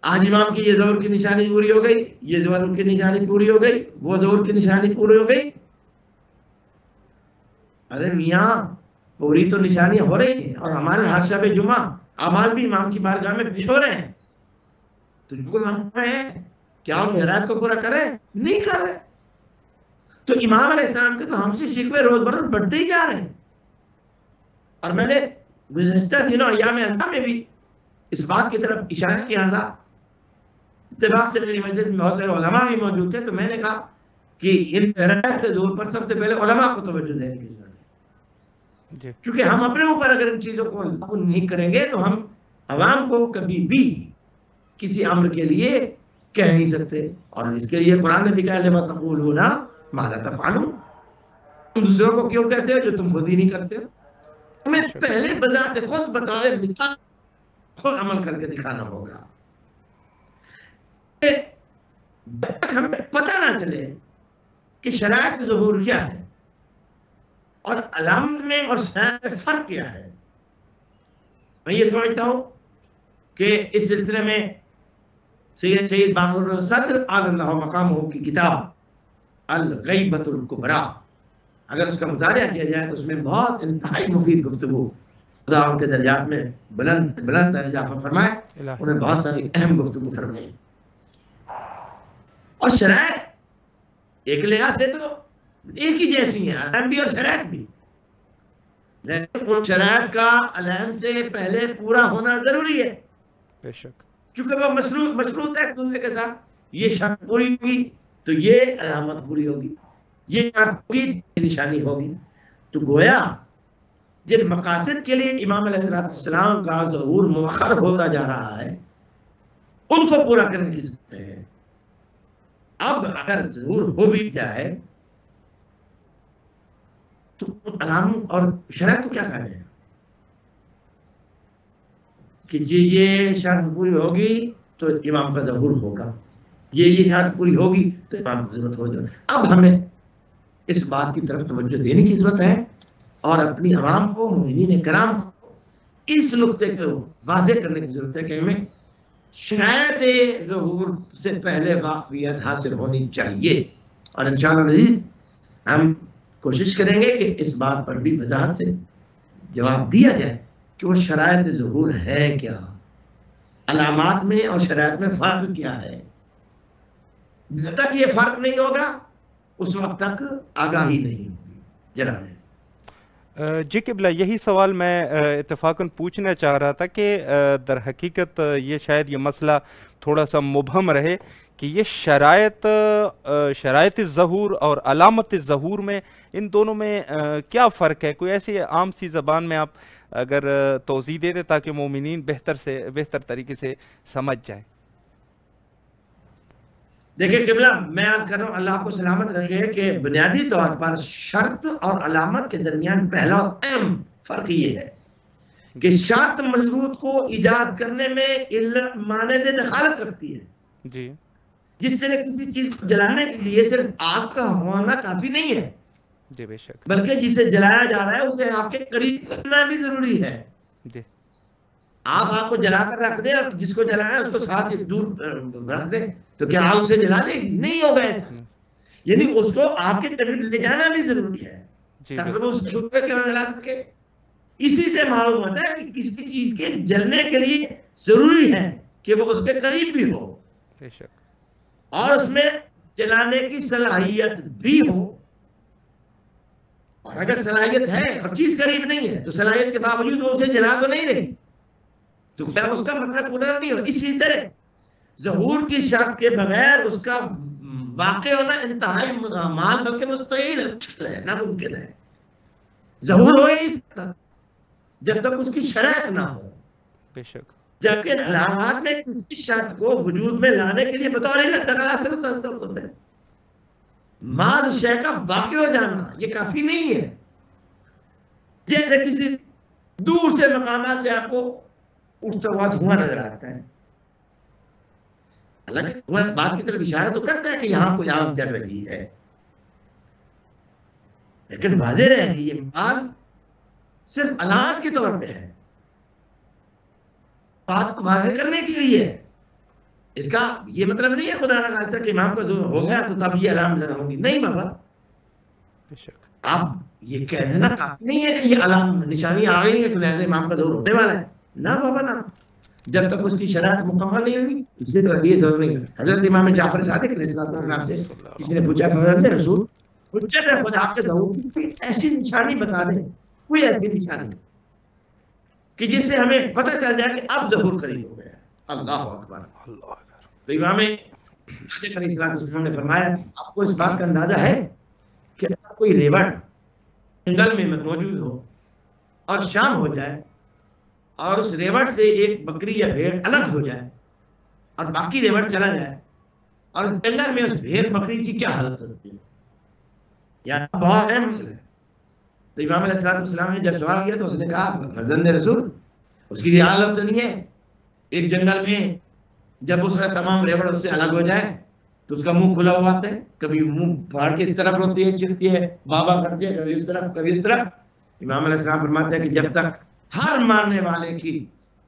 S2: آج امام کی یہ ظہور کی نشانی پوری ہو گئی، یہ ظہور کی نشانی پوری ہو گئی، وہ ظہور کی نشانی پوری ہو گئی. ارے میاں پوری تو نشانیاں ہو رہی ہیں اور ہمارے ہر شب جمعہ اعمال بھی امام کی بارگاہ میں پیش ہو رہے ہیں. تو جو ہم ہیں کیا ان شرائط کو پورا کریں؟ نہیں کر رہے. تو امام علیہ السلام کے تو ہم سے شکوے روز بروز بڑھتے ہی جا رہے ہیں. اور میں نے گزشتہ دنوں ایام اضحیٰ میں بھی اس بات کی طرف اشارہ کیا تھا. اتفاق سے میری مجلس میں بہت سارے علماء بھی موجود تھے، تو میں نے کہا کہ ان شرائط ظہور پر سب سے پہلے علماء کو توجہ دینے کی ضرورت ہے. کیونکہ ہم اپنے اوپر اگر ان چیزوں کو لاگو نہیں کریں گے تو ہم عوام کو کبھی بھی کسی امر کے لیے کہہ نہیں سکتے. اور اس کے لیے قرآن نے بھی کہا لما تقولون ما لا تفعلون، تم دوسروں کو کیوں کہتے ہو جو تم خود ہی نہیں کرتے ہو. ہمیں پہلے بذات خود بطور مثال خود عمل کر کے دکھانا ہوگا. جب تک ہمیں پتہ نہ چلے کہ شرائط ظہور کیا ہے اور علامت میں اور شرائط میں فرق کیا ہے. میں یہ سمجھتا ہوں کہ اس سلسلے میں سید شہید باقر صدر علی اللہ مقامہ کی کتاب الغیبۃ الکبریٰ اگر اس کا مطالعہ کیا جائے تو اس میں بہت انتہائی مفید گفتگو خدا ان کے درجات میں بلند اضافہ فرمائے. انہیں بہت ساری اہم گفتگو فرمائی. اور شرائط ایک لحاظ سے تو ایک ہی جیسی ہیں، علم بھی اور شرائط بھی، لیکن ان شرائط کا علم سے پہلے پورا ہونا ضروری ہے.
S1: بے شک
S2: چونکہ وہ مشروط ہے ایک دوسرے کے ساتھ. یہ شرط پوری ہوگی تو یہ علامت پوری ہوگی، یہ شرط پوری نشانی ہوگی. تو گویا جن مقاصد کے لیے امام علیہ السلام کا ظہور مؤخر ہوتا جا رہا ہے ان کو پورا کرنے کی ضرورت ہے. اب اگر ظہور ہو بھی جائے تو علامت اور شرائط کو کیا کہا جائے کہ یہ شرط پوری ہوگی تو امام کا ظہور ہوگا، یہ شرط پوری ہوگی تو امام کی ضرورت ہو جائے. اب ہمیں اس بات کی طرف توجہ دینے کی ضرورت ہے اور اپنی عوام کو، مومنین کرام کو اس نقطے کو واضح کرنے کی ضرورت ہے کہ ہمیں شرائط ظہور سے پہلے واقفیت حاصل ہونی چاہیے. اور انشاءاللہ العزیز ہم کوشش کریں گے کہ اس بات پر بھی وضاحت سے جواب دیا جائے کہ وہ شرائط ظہور ہے کیا، علامات میں اور شرائط میں فرق کیا ہے. جب تک یہ فرق نہیں ہوگا اس وقت تک آگاہی نہیں ہوگی. جناب
S1: جی قبلہ، یہی سوال میں اتفاقاً پوچھنا چاہ رہا تھا کہ در حقیقت یہ شاید یہ مسئلہ تھوڑا سا مبہم رہے کہ یہ شرائط ظہور اور علامت ظہور میں ان دونوں میں کیا فرق ہے. کوئی ایسی عام سی زبان میں آپ اگر توضیح دے دیں تاکہ مومنین بہتر طریقے سے سمجھ جائیں.
S2: دیکھیں قبلہ، میں عرض کر رہا ہوں اللہ آپ کو سلامت رکھے کہ بنیادی طور پر شرط اور علامت کے درمیان پہلا اور اہم فرق یہ ہے کہ شرط مشروط کو ایجاد کرنے میں مانند دخالت رکھتی ہے.
S1: جی،
S2: جس سے کسی چیز کو جلانے کے لیے صرف آگ کا ہونا کافی نہیں ہے،
S1: جی بے شک،
S2: بلکہ جسے جلایا جا رہا ہے اسے آپ کے قریب کرنا بھی ضروری ہے.
S1: جی،
S2: آپ آگ کو جلا کر رکھ دیں اور جس کو جلانا ہے اس کو ساتھ دور رکھ دیں تو کیا آگ اسے جلا دے گی؟ نہیں ہوگا ایسا. یعنی اس کو آپ کے قریب لے جانا بھی ضروری ہے تاکہ وہ اس کو چھپ کر جلا سکے. اسی سے معلوم ہوتا ہے کہ کسی چیز کے جلنے کے لیے ضروری ہے کہ وہ اس کے قریب بھی ہو
S1: بے شک،
S2: اور اس میں جلانے کی صلاحیت بھی ہو. اور اگر صلاحیت ہے اور چیز قریب نہیں ہے تو صلاحیت کے باوجود وہ اسے جلا تو نہیں رہی تو کیا اس کا مطلب پورا نہیں ہو. اسی طرح ظہور کی شرط کے بغیر اس کا واقع ہونا انتہائی محال بلکہ مستحیل ہے، ناممکن ہے. ظہور ہو ہی سکتا جب تک اس کی شرط نہ ہو.
S1: بے شک،
S2: جبکہ علامات میں کسی شرط کو وجود میں لانے کے لیے بطور ہوتا ہے. ماض شے کا واقع ہو جانا یہ کافی نہیں ہے. جیسے کسی دور سے مقامات سے آپ کو اٹھتا ہوا دھواں نظر آتا ہے، حالانکہ دھواں اس بات کی طرف اشارہ تو کرتا ہے کہ یہاں کوئی آگ جل رہی ہے، لیکن واضح رہے کہ یہ بات صرف علامت کے طور پہ ہے، بات کو واضح کرنے کے لیے ہے. اس کا یہ مطلب نہیں ہے خدا نہ خاصہ کہ امام کا ظہور ہو گیا تو تب یہ علامت ظاہر ہوں گی. نہیں بابا،
S1: بے شک،
S2: آپ یہ کہہ دینا کافی نہیں ہے کہ یہ علامت نشانی آ گئی ہے کہ لہذا امام کا ظہور ہونے والا ہے. نہ بابا نہ، جب تک اس کی شرائط مکمل نہیں ہوگی اسی طرح یہ ضرور نہیں. حضرت امام جعفر صادق علیہ السلام سے کسی نے پوچھا حضرت رسول حجت ہے خدا کے ظہور کی کوئی ایسی نشانی بتا دیں، کوئی ایسی نشانی کہ جس سے ہمیں پتہ چل جائے کہ اب ظہور قریب ہو گیا. اللہ اکبر. تو امام صادق علیہ السلام نے فرمایا آپ کو اس بات کا اندازہ ہے کہ اگر کوئی ریوڑ جنگل میں موجود ہو اور شام ہو جائے اور اس ریوڑ سے ایک بکری یا بھیڑ الگ ہو جائے اور باقی ریوڑ چلا جائے اور اس جنگل میں اس بھیڑ بکری کی کیا حالت ہوتی ہے؟ یا بہت اہم مسئلہ ہے. تو امام علیہ السلام نے جب سوال کیا تو اس نے کہا فرزند رسول اس کی حالت تو نہیں ہے ایک جنگل میں جب اس کا تمام ریوڑ اس سے الگ ہو جائے تو اس کا منہ کھلا ہوا آتا ہے، کبھی منہ پھاڑ کے اس طرف روتی ہے چیختی ہے بابا کرتی ہے، کبھی اس طرف کبھی اس طرف. امام علیہ السلام فرماتے ہیں کہ جب تک ہر ماننے والے کی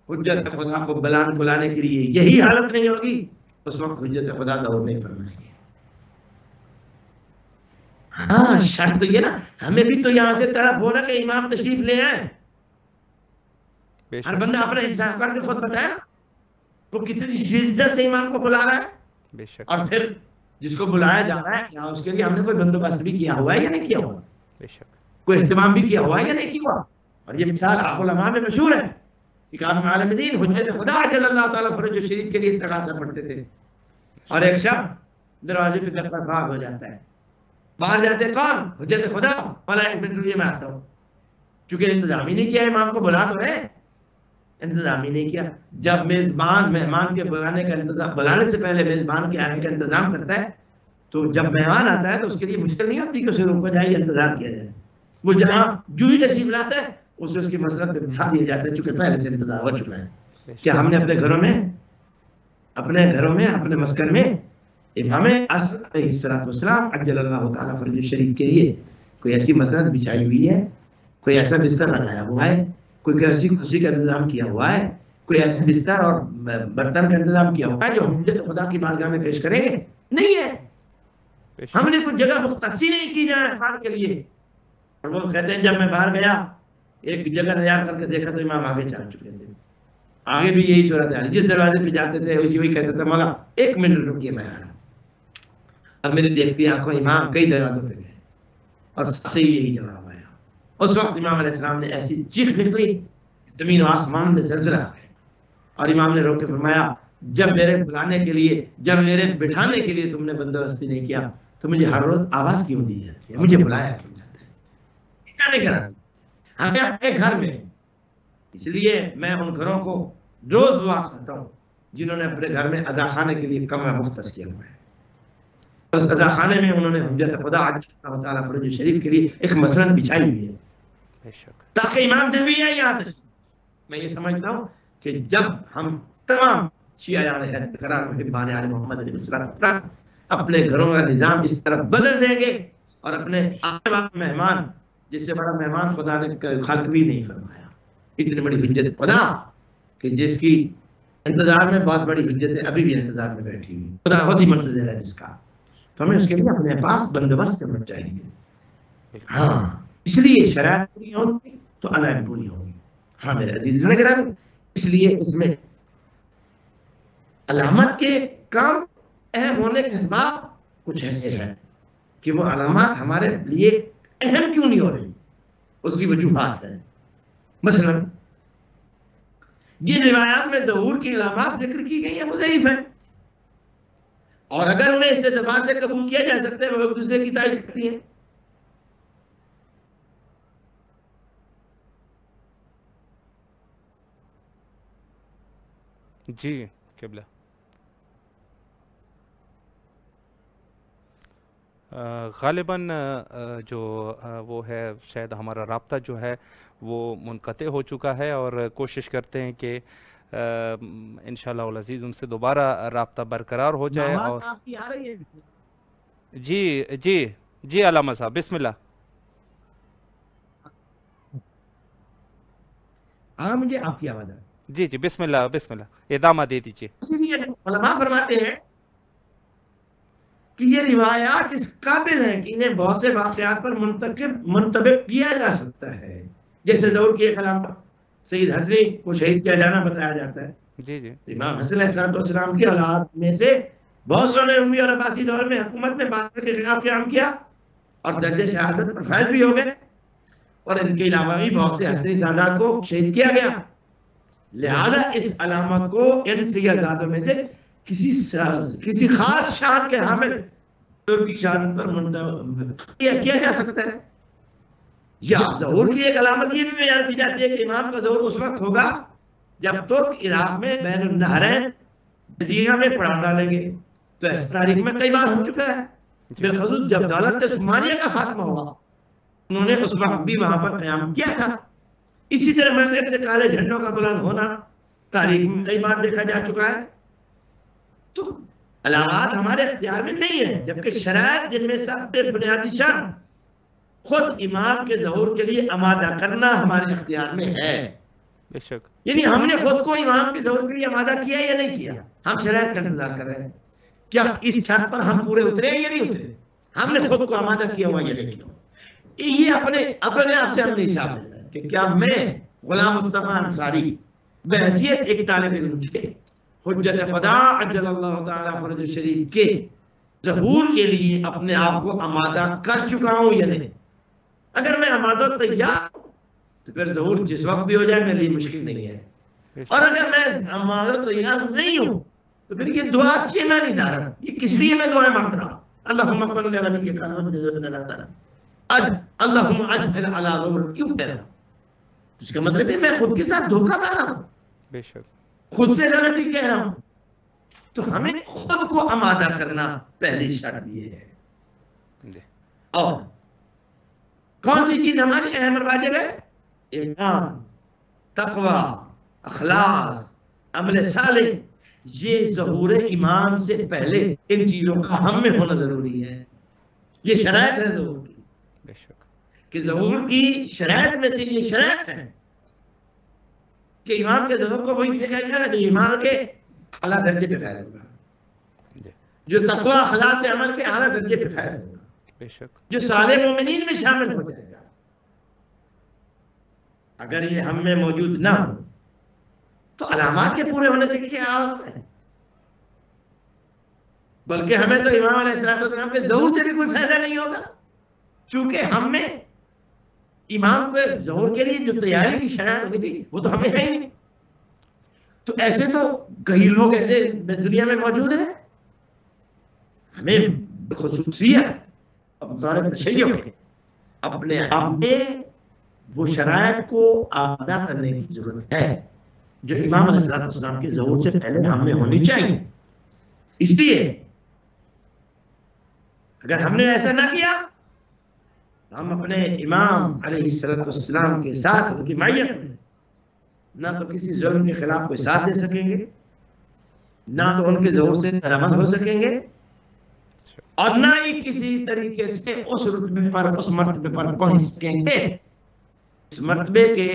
S2: حجت خدا کو بلانے کے لیے یہی حالت نہیں ہوگی اس وقت حجت خدا دور نہیں فرمائیں گے. ہاں شرط تو یہ نا ہمیں بھی تو یہاں سے تڑپ ہونا کہ امام تشریف لے آئے. ہر بندہ اپنا حساب کر کے خود بتائے نا وہ کتنی شدت سے امام کو بلا رہا ہے.
S1: بے شک.
S2: اور پھر جس کو بلایا جا رہا ہے کیا اس کے لیے ہم نے کوئی بندوبست بھی کیا ہوا ہے یا نہیں کیا ہوا،
S1: بے شک.
S2: کوئی اہتمام بھی کیا ہوا ہے یا نہیں کیا ہوا. اور یہ مثال علماء میں مشہور ہے کہ امام عالم دین حجت خدا جل اللہ تعالیٰ فرج شریف کے لیے استغاثہ پڑھتے تھے اور ایک شخص دروازے پہ دفتر بھاگ ہو جاتا ہے. باہر جاتے ہیں کون؟ حجت خدا. والا ایک منٹ رکیے میں آتا ہوں. چونکہ انتظام ہی نہیں کیا امام کو بلا تو رہے انتظام ہی نہیں کیا. جب میزبان مہمان کے بلانے کا انتظام بلانے سے پہلے میزبان کے آنے کا انتظام کرتا ہے تو جب مہمان آتا ہے تو اس کے لیے مشکل نہیں ہوتی کہ اسے روکا جائے یا انتظار کیا جائے. وہ جہاں جو ہی تشریف لاتا ہے اسے اس کی مسرت پہ بٹھا دیا جاتا ہے چونکہ پہلے سے انتظار ہو چکا ہے. کیا ہم نے اپنے گھروں میں اپنے مسکن میں امام اصل علیہ السلام عجل اللہ تعالیٰ فرج شریف کے لیے کوئی ایسی مسرت بچھائی ہوئی ہے، کوئی ایسا بستر لگایا ہوا ہے، کوئی ایسی کرسی کا انتظام کیا ہوا ہے، کوئی ایسے بستر اور برتن کا انتظام کیا ہوا ہے جو حجت خدا کی بارگاہ میں پیش کریں گے؟ نہیں ہے. ہم نے کوئی جگہ مختص نہیں کی جائے خان کے لیے. اور وہ کہتے ہیں جب میں باہر گیا ایک جگہ تیار کر کے دیکھا تو امام آگے چل چکے تھے. آگے بھی یہی صورت ہے، جس دروازے پہ جاتے تھے اسی وہی کہتے تھے مولا ایک منٹ رکیے میں آ رہا ہوں. اب میری دیکھتی آنکھوں امام کئی دروازوں پہ گئے اور سب سے یہی جواب آیا. اس وقت امام علیہ السلام نے ایسی چیخ نکلی زمین و آسمان میں زلزلہ آ گیا. اور امام نے روک کے فرمایا جب میرے بلانے کے لیے جب میرے بٹھانے کے لیے تم نے بندوبستی نہیں کیا تو مجھے ہر روز آواز کیوں دی جاتی ہے، مجھے بلایا کیوں جاتا ہے. ایسا نہیں کرنا ہمیں اپنے گھر میں. اس لیے میں ان گھروں کو روز دعا کرتا ہوں جنہوں نے اپنے گھر میں عزا خانے کے لیے کمرہ مختص کیا ہوا ہے. اس عزا خانے میں انہوں نے حجت خدا اللہ تعالیٰ فرج شریف کے لیے ایک مسرت بچھائی ہوئی ہے تاکہ امام جب بھی آئے یہاں تک. میں یہ سمجھتا ہوں کہ جب ہم تمام شیعیان کرام محبان آل محمد علیہ السلام اپنے گھروں کا نظام اس طرح بدل دیں گے اور اپنے آنے والے مہمان جس سے بڑا مہمان خدا نے خلق بھی نہیں فرمایا اتنی بڑی حجت خدا کہ جس کی انتظار میں بہت بڑی حجت ابھی بھی انتظار میں بیٹھی ہوئی خدا خود ہی منتظر ہے جس کا، تو ہمیں اس کے لیے اپنے پاس بندوبست کرنا چاہیے. ہاں اس لیے شرائط پوری ہوگی تو علائم پوری ہوگی. ہاں میرے عزیز نگران اس لیے اس میں علامات کے کام اہم ہونے کے اسباب کچھ ایسے ہیں کہ وہ علامات ہمارے لیے اہم کیوں نہیں ہو رہی، اس کی وجوہات ہیں. مثلا یہ روایات میں ظہور کی علامات ذکر کی گئی ہیں وہ ضعیف ہیں اور اگر انہیں اس اعتبار سے قبول کیا جا سکتا ہے وہ ایک دوسرے کی تائید کرتی ہیں.
S1: جی قبلہ غالباً جو وہ ہے شاید ہمارا رابطہ جو ہے وہ منقطع ہو چکا ہے اور کوشش کرتے ہیں کہ انشاءاللہ العزیز ان سے دوبارہ رابطہ برقرار ہو جائے. اور
S2: آپ کی آ رہی ہے؟
S1: جی جی جی علامہ صاحب بسم اللہ.
S2: ہاں مجھے آپ کی آواز آ رہی ہے.
S1: جی جی بسم اللہ ادامہ دے دیجیے.
S2: اسی لیے علماء فرماتے ہیں کہ یہ روایات اس قابل ہیں کہ انہیں بہت سے واقعات پر منطبق کیا جا سکتا ہے. جیسے ظہور کی ایک علامت سید حسنی کو شہید کیا جانا بتایا جاتا ہے.
S1: جی جی
S2: امام حسن علیہ السلام کی اولاد میں سے بہت سو نے امی اور عباسی دور میں حکومت میں باطل کے خلاف قیام کیا اور درجہ شہادت پر فائز بھی ہو گئے اور ان کے علاوہ بھی بہت سے حسنی سادات کو شہید کیا گیا. لہذا اس علامت کو ان سیاحزادوں میں سے کسی خاص شان کے حامل کی شان پر منتخب کیا جا سکتا ہے. یا ظہور کی ایک علامت یہ بھی بیان کی جاتی ہے کہ امام کا ظہور اس وقت ہوگا جب ترک عراق میں بین النہرین جزیرہ میں پڑاؤ ڈالیں گے. تو اس تاریخ میں کئی بار ہو چکا ہے، بالخصوص جب دولت عثمانیہ کا خاتمہ ہوا انہوں نے اس وقت بھی وہاں پر قیام کیا تھا. اسی طرح مسجد سے کالے جھنڈوں کا بلند ہونا تاریخ میں کئی بار دیکھا جا چکا ہے. تو علامات ہمارے اختیار میں نہیں ہے، جبکہ شرائط جن میں سب سے بنیادی شرط خود امام کے ظہور کے لیے آمادہ کرنا ہمارے اختیار میں ہے.
S1: بے شک.
S2: یعنی ہم نے خود کو امام کے ظہور کے لیے آمادہ کیا یا نہیں کیا؟ ہم شرائط کا انتظار کر رہے ہیں. کیا اس شرط پر ہم پورے اترے یا نہیں اترے؟ ہم نے خود کو آمادہ کیا ہوا یا نہیں کیا؟ یہ اپنے آپ سے ہم نے حساب دینا ہے کہ کیا میں غلام مصطفیٰ انصاری بحیثیت ایک طالب علم کے حجت خدا عجل اللہ تعالیٰ فرج الشریف کے ظہور کے لیے اپنے آپ کو آمادہ کر چکا ہوں یا نہیں؟ اگر میں آمادہ تیار تو پھر ظہور جس وقت بھی ہو جائے میرے لیے مشکل نہیں ہے. اور اگر میں آمادہ تیار نہیں ہوں تو پھر یہ دعا اچھی میں نہیں دارا، یہ کس لیے میں دعائیں مانگ رہا ہوں؟ اللہم قل لولی کا اللہم اجعل علی ظہور کیوں کہہ رہا ہوں؟ اس کا مطلب ہے میں خود کے ساتھ دھوکہ دار ہوں،
S1: بے شک
S2: خود سے غلطی کہہ رہا ہوں. تو ہمیں خود کو آمادہ کرنا پہلی شرط یہ ہے. اور کون سی چیز ہماری اہم اور واجب ہے؟ ایمان، تقوی، اخلاص، عمل صالح. یہ ظہور امام سے پہلے ان چیزوں کا ہم میں ہونا ضروری ہے. یہ شرائط ہے ظہور کی.
S1: بے شک.
S2: کہ ظہور کی شرائط میں سے یہ شرائط ہے کہ امام کے ظہور کو وہی دیکھا جائے جو امام کے اعلیٰ درجے پہ فائد ہوگا، جو تقوی اخلاص سے عمل کے اعلیٰ درجے پہ فائد ہوگا،
S1: بے شک.
S2: جو صالح مومنین میں شامل ہو جائے گا. اگر یہ ہم میں موجود نہ ہو تو علامات کے پورے ہونے سے کیا ہوتا ہے؟ بلکہ ہمیں تو امام علیہ السلام کے ظہور سے بھی کوئی فائدہ نہیں ہوگا، چونکہ ہم میں امام کے ظہور کے لیے جو تیاری کی شرائط ہوئی تھی وہ تو ہمیں ہے ہی نہیں. تو ایسے تو کئی لوگ ایسے دنیا میں موجود ہیں. ہمیں خصوصیت بطور تشیع کے اپنے آپ میں وہ شرائط کو آمادہ کرنے کی ضرورت ہے جو امام علیہ السلام کے ظہور سے پہلے ہم میں ہونی چاہیے. اس لیے اگر ہم نے ایسا نہ کیا ہم اپنے امام علیہ السلام کے ساتھ ان کی معیت میں نہ تو کسی ظلم کے خلاف کوئی ساتھ دے سکیں گے، نہ تو ان کے ظہور سے درآمد ہو سکیں گے، اور نہ ہی کسی طریقے سے اس رتبے پر اس مرتبے پر پہنچ سکیں گے اس مرتبے کے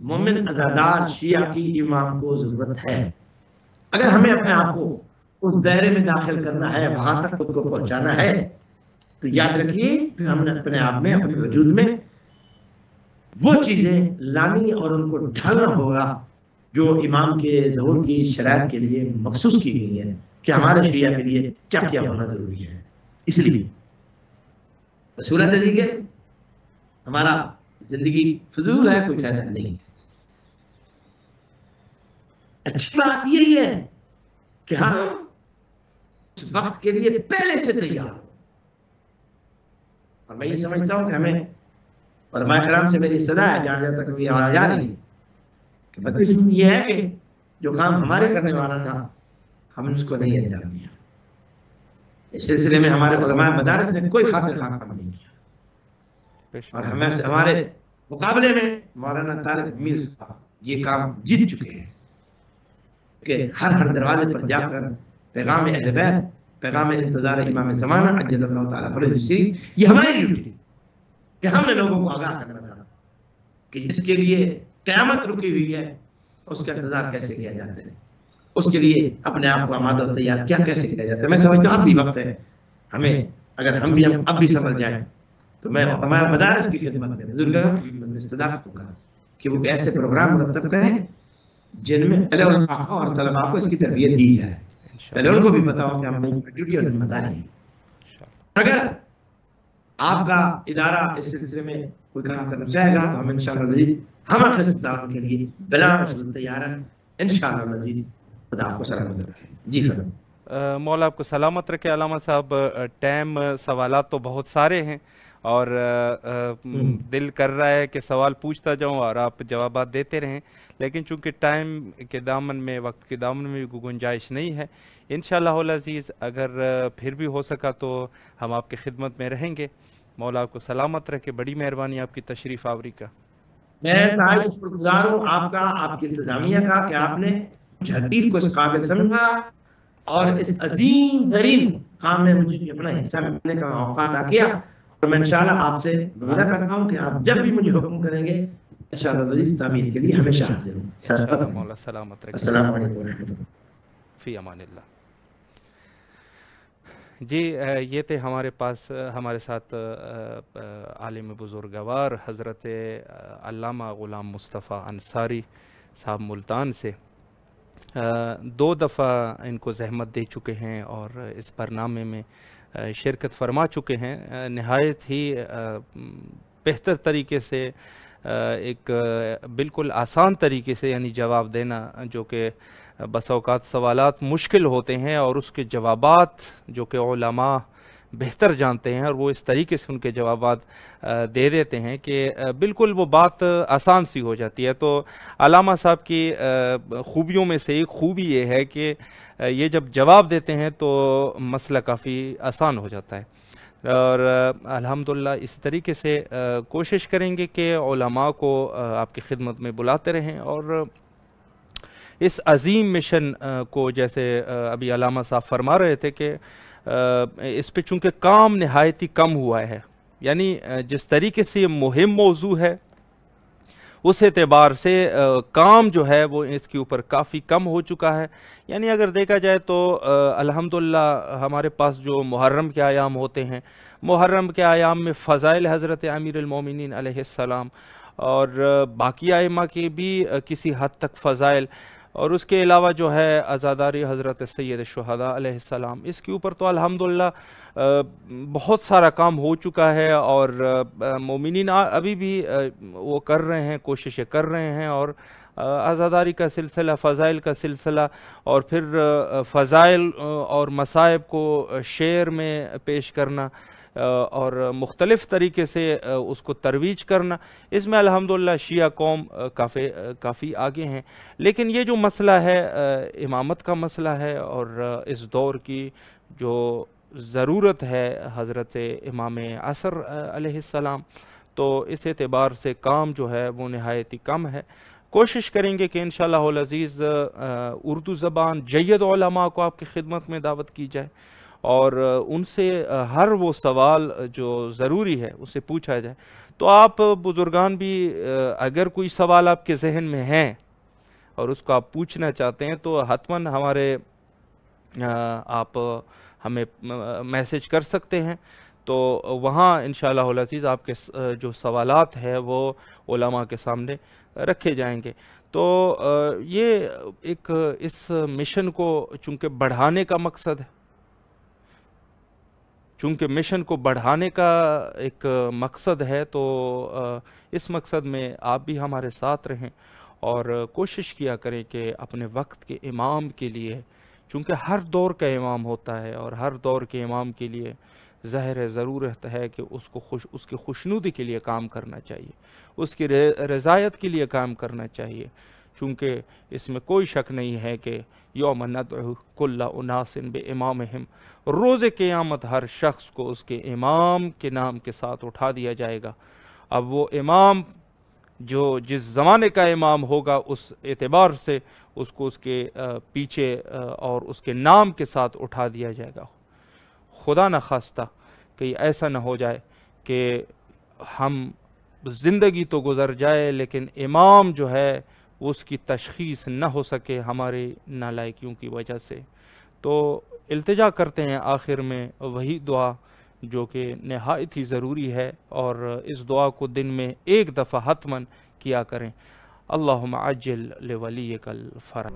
S2: مومن عزادار شیعہ کی امام کو ضرورت ہے. اگر ہمیں اپنے آپ کو اس دائرے میں داخل کرنا ہے، وہاں تک خود کو پہنچانا ہے، تو یاد رکھیے پھر ہم نے اپنے آپ میں اپنے وجود میں وہ چیزیں لانی اور ان کو ڈھالنا ہوگا جو امام کے ظہور کی شرائط کے لیے مخصوص کی گئی ہے کہ ہمارے شیعہ کے لیے کیا کیا ہونا ضروری ہے. اس لیے صورت دیگر ہمارا زندگی فضول ہے، کوئی فائدہ نہیں. اچھی بات یہی ہے کہ ہم اس وقت کے لیے پہلے سے تیار ہوں. اور میں یہ سمجھتا ہوں کہ ہمیں علماء کرام سے میری صدا ہے جہاں تک بھی آواز آ رہی ہے کہ بدقسمتی یہ ہے کہ جو کام ہمارے کرنے والا تھا ہم نے اس کو نہیں انجام دیا. اس سلسلے میں ہمارے علماء مدارس نے کوئی خاطر خواہ کام نہیں کیا، اور ہمارے مقابلے میں مولانا طارق میر صاحب یہ کام جیت چکے ہیں کہ ہر دروازے پر جا کر پیغام اہل بیت، پیغام انتظار امام زمانہ عجل اللہ تعالیٰ فرج الشریف، یہ ہماری ڈیوٹی تھی کہ ہم نے لوگوں کو آگاہ کرنا تھا کہ جس کے لیے قیامت رکی ہوئی ہے اس کا انتظار کیسے کیا جاتا ہے، اس کے لیے اپنے آپ کو آمادہ و تیار کیسے کیا جاتا ہے. میں سمجھتا ہوں اب بھی وقت ہے ہمیں، اگر ہم بھی اب بھی سمجھ جائیں تو میں ہمارے مدارس کی خدمت میں بزرگوں کی استدعا کروں گا کہ وہ ایسے پروگرام مرتب کریں جن میں علماء اور طلباء کو اس کی تربیت دی جائے. پہلے ان کو بھی بتاؤ کہ ہم ڈیوٹی اور ذمہ داری ہے. اگر آپ کا ادارہ اس سلسلے میں کوئی کام کرنا چاہے گا تو ہم انشاءاللہ العزیز ہم اپنے استدعا کے لیے بلا مشکل تیار ہیں انشاءاللہ العزیز. خدا آپ کو سلامت رکھے. جی فرمائیں.
S1: مولا آپ کو سلامت رکھے. علامہ صاحب ٹائم سوالات تو بہت سارے ہیں اور دل کر رہا ہے کہ سوال پوچھتا جاؤں اور آپ جوابات دیتے رہیں، لیکن چونکہ ٹائم کے دامن میں، وقت کے دامن میں بھی گنجائش نہیں ہے. انشاءاللہ العزیز اگر پھر بھی ہو سکا تو ہم آپ کی خدمت میں رہیں گے. مولا آپ کو سلامت رکھے، بڑی مہربانی آپ کی تشریف آوری کا۔
S2: میں انتہائی شکرگزار ہوں آپ کا، آپ کی انتظامیہ کا، کہ آپ نے جھٹیل کو اس قابل سمجھا اور اس عظیم ترین کام میں مجھے اپنا حصہ لینے کا موقع عطا کیا، اور میں انشاءاللہ آپ سے وعدہ کرتا ہوں کہ آپ جب بھی مجھے حکم کریں گے انشاءاللہ اس تعمیر کے لیے ہمیشہ حاضر ہوں۔
S1: انشاءاللہ مولا سلامت رکھے۔
S2: السلام علیکم ورحمۃ اللہ۔
S1: فی امان اللہ۔ جی یہ تھے ہمارے پاس ہمارے ساتھ عالم بزرگوار حضرت علامہ غلام مصطفیٰ انصاری صاحب ملتان سے۔ 2 دفعہ ان کو زحمت دے چکے ہیں اور اس برنامے میں شرکت فرما چکے ہیں۔ نہایت ہی بہتر طریقے سے، ایک بالکل آسان طریقے سے یعنی جواب دینا، جو کہ بس اوقات سوالات مشکل ہوتے ہیں اور اس کے جوابات جو کہ علماء بہتر جانتے ہیں اور وہ اس طریقے سے ان کے جوابات دے دیتے ہیں کہ بالکل وہ بات آسان سی ہو جاتی ہے۔ تو علامہ صاحب کی خوبیوں میں سے ایک خوبی یہ ہے کہ یہ جب جواب دیتے ہیں تو مسئلہ کافی آسان ہو جاتا ہے، اور الحمدللہ اسی طریقے سے کوشش کریں گے کہ علماء کو آپ کی خدمت میں بلاتے رہیں، اور اس عظیم مشن کو جیسے ابھی علامہ صاحب فرما رہے تھے کہ اس پہ چونکہ کام نہایت ہی کم ہوا ہے، یعنی جس طریقے سے یہ مہم موضوع ہے اس اعتبار سے کام جو ہے وہ اس کے اوپر کافی کم ہو چکا ہے۔ یعنی اگر دیکھا جائے تو الحمدللہ ہمارے پاس جو محرم کے ایام ہوتے ہیں، محرم کے ایام میں فضائل حضرت امیر المومنین علیہ السلام اور باقی ائمہ کے بھی کسی حد تک فضائل، اور اس کے علاوہ جو ہے عزاداری حضرت سید الشہداء علیہ السلام، اس کے اوپر تو الحمدللہ بہت سارا کام ہو چکا ہے، اور مومنین ابھی بھی وہ کر رہے ہیں، کوششیں کر رہے ہیں، اور عزاداری کا سلسلہ، فضائل کا سلسلہ، اور پھر فضائل اور مصائب کو شعر میں پیش کرنا اور مختلف طریقے سے اس کو ترویج کرنا، اس میں الحمدللہ شیعہ قوم کافی آگے ہیں۔ لیکن یہ جو مسئلہ ہے امامت کا مسئلہ ہے، اور اس دور کی جو ضرورت ہے حضرت امام عصر علیہ السلام، تو اس اعتبار سے کام جو ہے وہ نہایت ہی کم ہے۔ کوشش کریں گے کہ انشاءاللہ العزیز اردو زبان جید علماء کو آپ کی خدمت میں دعوت کی جائے، اور ان سے ہر وہ سوال جو ضروری ہے اسے پوچھا جائے۔ تو آپ بزرگان بھی اگر کوئی سوال آپ کے ذہن میں ہیں اور اس کو آپ پوچھنا چاہتے ہیں تو حتماً آپ ہمیں میسج کر سکتے ہیں، تو وہاں انشاءاللہ العزیز آپ کے جو سوالات ہیں وہ علماء کے سامنے رکھے جائیں گے۔ تو یہ ایک اس مشن کو چونکہ بڑھانے کا مقصد ہے، چونکہ مشن کو بڑھانے کا ایک مقصد ہے، تو اس مقصد میں آپ بھی ہمارے ساتھ رہیں اور کوشش کیا کریں کہ اپنے وقت کے امام کے لیے، چونکہ ہر دور کا امام ہوتا ہے اور ہر دور کے امام کے لیے ظاہر ضرورت ہے کہ اس کی خوشنودی کے لیے کام کرنا چاہیے، اس کی رضایت کے لیے کام کرنا چاہیے، چونکہ اس میں کوئی شک نہیں ہے کہ یوم ندعو کل اناس بامامہم، روز قیامت ہر شخص کو اس کے امام کے نام کے ساتھ اٹھا دیا جائے گا۔ اب وہ امام جو جس زمانے کا امام ہوگا اس اعتبار سے اس کو اس کے پیچھے اور اس کے نام کے ساتھ اٹھا دیا جائے گا۔ خدا نہ خواستہ کہ ایسا نہ ہو جائے کہ ہم زندگی تو گزر جائے لیکن امام جو ہے اس کی تشخیص نہ ہو سکے ہمارے نالائکیوں کی وجہ سے۔ تو التجا کرتے ہیں آخر میں وہی دعا جو کہ نہایت ہی ضروری ہے، اور اس دعا کو دن میں ایک دفعہ حتماً کیا کریں۔ اللہم عجل لولیک الفرج۔